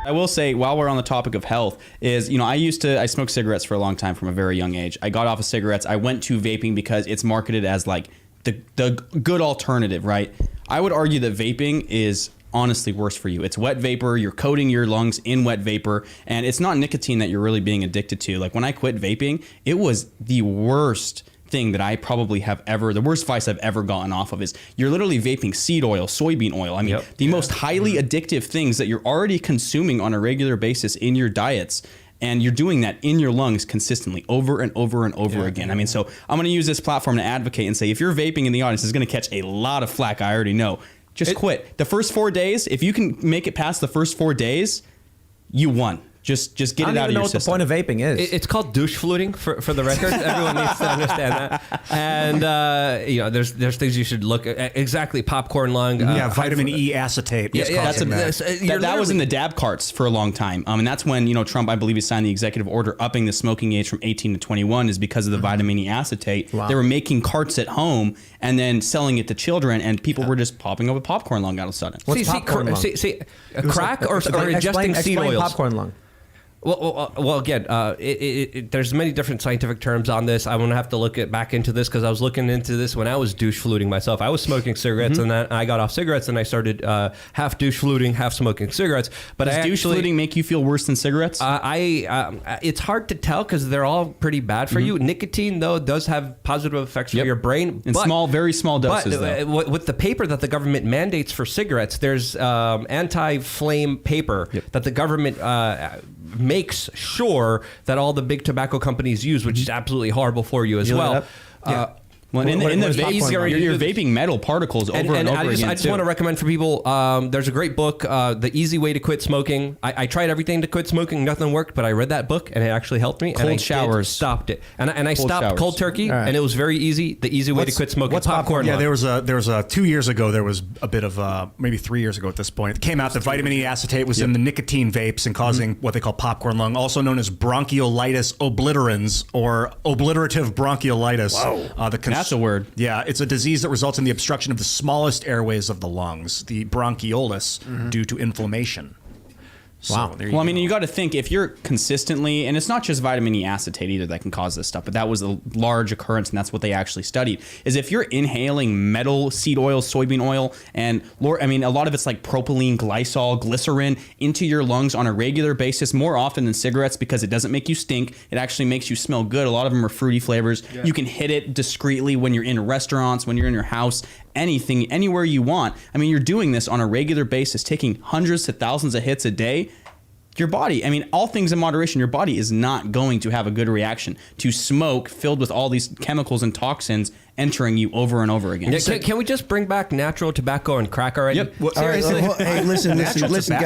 I will say, while we're on the topic of health, is, I smoked cigarettes for a long time from a very young age. I got off of cigarettes. I went to vaping because it's marketed as like the good alternative, right? I would argue that vaping is honestly worse for you. It's wet vapor. You're coating your lungs in wet vapor, and it's not nicotine that you're really being addicted to. Like when I quit vaping, it was the worst thing that I probably the worst vice I've ever gotten off of is you're literally vaping seed oil, soybean oil. I mean, the most highly addictive things that you're already consuming on a regular basis in your diets. And you're doing that in your lungs consistently over and over and over again. I mean, so I'm going to use this platform to advocate and say, if you're vaping in the audience, it's going to catch a lot of flack. I already know. Just quit. The first 4 days, if you can make it past the first 4 days, you won. Just get it out of your system. I don't even know what the point of vaping is. It's called douche fluting for the record. Everyone needs to understand that. And there's things you should look at. Exactly, popcorn lung. Vitamin E acetate. That was in the dab carts for a long time. And that's when Trump, I believe, he signed the executive order upping the smoking age from 18 to 21 is because of the vitamin E acetate. Wow. They were making carts at home and then selling it to children, and people were just popping up with popcorn lung all of a sudden. What's popcorn lung? Crack or ingesting seed oils? Popcorn lung. Well, again, there's many different scientific terms on this. I'm going to have to look back into this because I was looking into this when I was douche fluting myself. I was smoking cigarettes and then I got off cigarettes and I started half douche fluting, half smoking cigarettes. But Does douche fluting make you feel worse than cigarettes? It's hard to tell because they're all pretty bad for you. Nicotine, though, does have positive effects for your brain. In very small doses, though. With the paper that the government mandates for cigarettes, there's anti-flame paper that the government makes sure that all the big tobacco companies use, which is absolutely horrible for you as well. Well, in the vape, you're vaping metal particles over and over again. I just want to recommend for people, there's a great book, The Easy Way to Quit Smoking. I tried everything to quit smoking. Nothing worked, but I read that book, and it actually helped me. Cold showers. Stopped it. And I stopped cold turkey, and it was very easy. The Easy Way to Quit Smoking. What's popcorn? Yeah, there was a 2 years ago, there was a bit of, maybe 3 years ago at this point, it came out that vitamin E acetate was in the nicotine vapes and causing what they call popcorn lung, also known as bronchiolitis obliterans or obliterative bronchiolitis. Wow. That's a word. Yeah, it's a disease that results in the obstruction of the smallest airways of the lungs, the bronchioles, due to inflammation. Wow. Well, I mean, you got to think if you're consistently, and it's not just vitamin E acetate either that can cause this stuff, but that was a large occurrence, and that's what they actually studied, is if you're inhaling metal, seed oil, soybean oil, and a lot of it's like propylene, glycol, glycerin into your lungs on a regular basis, more often than cigarettes because it doesn't make you stink. It actually makes you smell good. A lot of them are fruity flavors. Yeah. You can hit it discreetly when you're in restaurants, when you're in your house, anything, anywhere you want. I mean, you're doing this on a regular basis, taking hundreds to thousands of hits a day. Your body, I mean, all things in moderation, your body is not going to have a good reaction to smoke filled with all these chemicals and toxins entering you over and over again. Yeah, can we just bring back natural tobacco and crack already? Yep. Well, seriously. Right, hey, listen,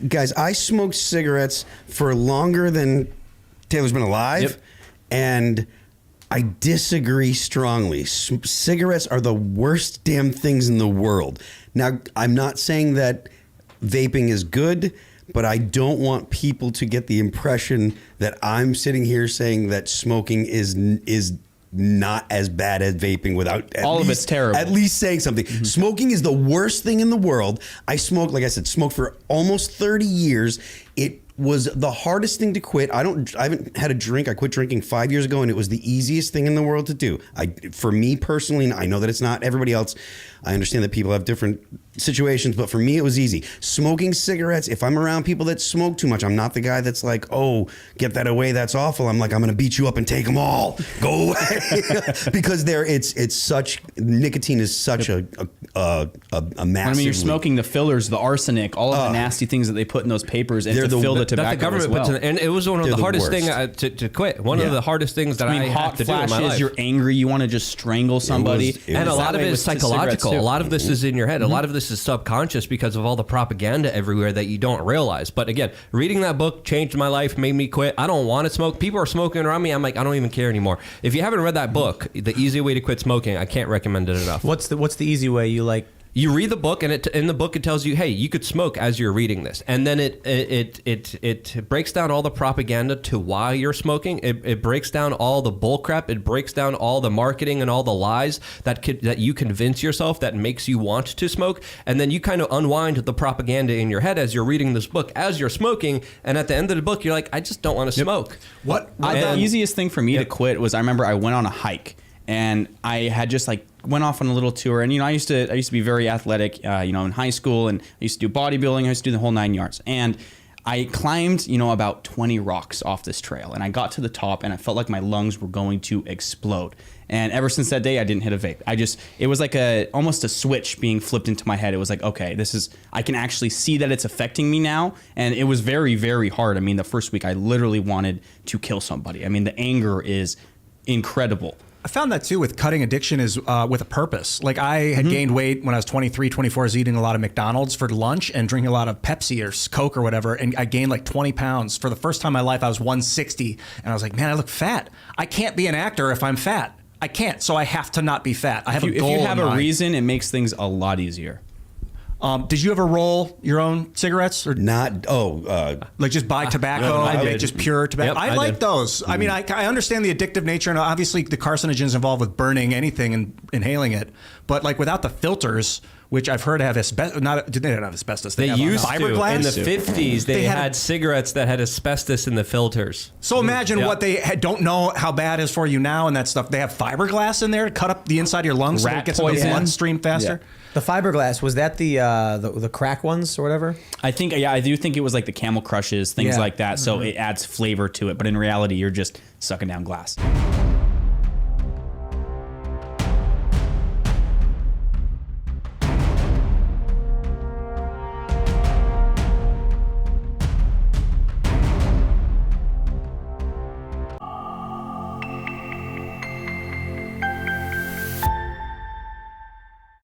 guys. I smoked cigarettes for longer than Taylor's been alive, and I disagree strongly. Cigarettes are the worst damn things in the world. Now, I'm not saying that vaping is good, but I don't want people to get the impression that I'm sitting here saying that smoking is not as bad as vaping without all of it's terrible. At least saying something. Mm-hmm. Smoking is the worst thing in the world. I smoked, like I said, smoked for almost 30 years. It was the hardest thing to quit. I haven't had a drink. I quit drinking 5 years ago, and it was the easiest thing in the world to do. For me personally, and I know that it's not everybody else. I understand that people have different situations, but for me, it was easy. Smoking cigarettes, if I'm around people that smoke too much, I'm not the guy that's like, oh, get that away, that's awful. I'm like, I'm going to beat you up and take them all. Go away. Because it's such, nicotine is such a massive. I mean, you're smoking the fillers, the arsenic, all of the nasty things that they put in those papers and to fill the tobacco that the government as well. And it was one of the hardest things to quit. One of the hardest things that I had to do in my life. You're angry, you want to just strangle somebody. And a lot of it is psychological. A lot of this is in your head. A lot of this is subconscious because of all the propaganda everywhere that you don't realize. But again, reading that book changed my life, made me quit. I don't want to smoke. People are smoking around me. I'm like, I don't even care anymore. If you haven't read that book, The Easy Way to Quit Smoking, I can't recommend it enough. What's the easy way? You like You read the book, and in the book it tells you, hey, you could smoke as you're reading this, and then it breaks down all the propaganda to why you're smoking. It breaks down all the bull crap. It breaks down all the marketing and all the lies that you convince yourself that makes you want to smoke, and then you kind of unwind the propaganda in your head as you're reading this book as you're smoking, and at the end of the book you're like, I just don't want to smoke. The easiest thing for me to quit was, I remember I went on a hike. And I had just like went off on a little tour, and I used to be very athletic, in high school, and I used to do bodybuilding. I used to do the whole 9 yards, and I climbed about 20 rocks off this trail, and I got to the top, and I felt like my lungs were going to explode. And ever since that day, I didn't hit a vape. It was like almost a switch being flipped into my head. It was like, okay, I can actually see that it's affecting me now, and it was very, very hard. I mean, the first week I literally wanted to kill somebody. I mean, the anger is incredible. I found that too with cutting addiction is with a purpose. Like I had gained weight when I was 23, 24. I was eating a lot of McDonald's for lunch and drinking a lot of Pepsi or Coke or whatever. And I gained like 20 pounds. For the first time in my life, I was 160. And I was like, man, I look fat. I can't be an actor if I'm fat. I can't. So I have to not be fat. I have a goal. If you have in a mind. reason, it makes things a lot easier. Did you ever roll your own cigarettes or Not like just buy tobacco, I did. just pure tobacco? Yep, I I like did. those. I mean, I understand the addictive nature and obviously the carcinogens involved with burning anything and inhaling it, but like without the filters, which I've heard have asbestos. They don't have asbestos. They have used to. fiberglass. In the 50s, they had- had cigarettes that had asbestos in the filters. So imagine Yeah. what they don't know how bad it is for you now and that stuff. They have fiberglass in there to cut up the inside of your lungs so Rat it gets in the poison. bloodstream faster. The fiberglass, was that the crack ones or whatever? I think, I do think it was like the Camel Crushes, things Yeah. like that. So it adds flavor to it. But in reality, you're just sucking down glass.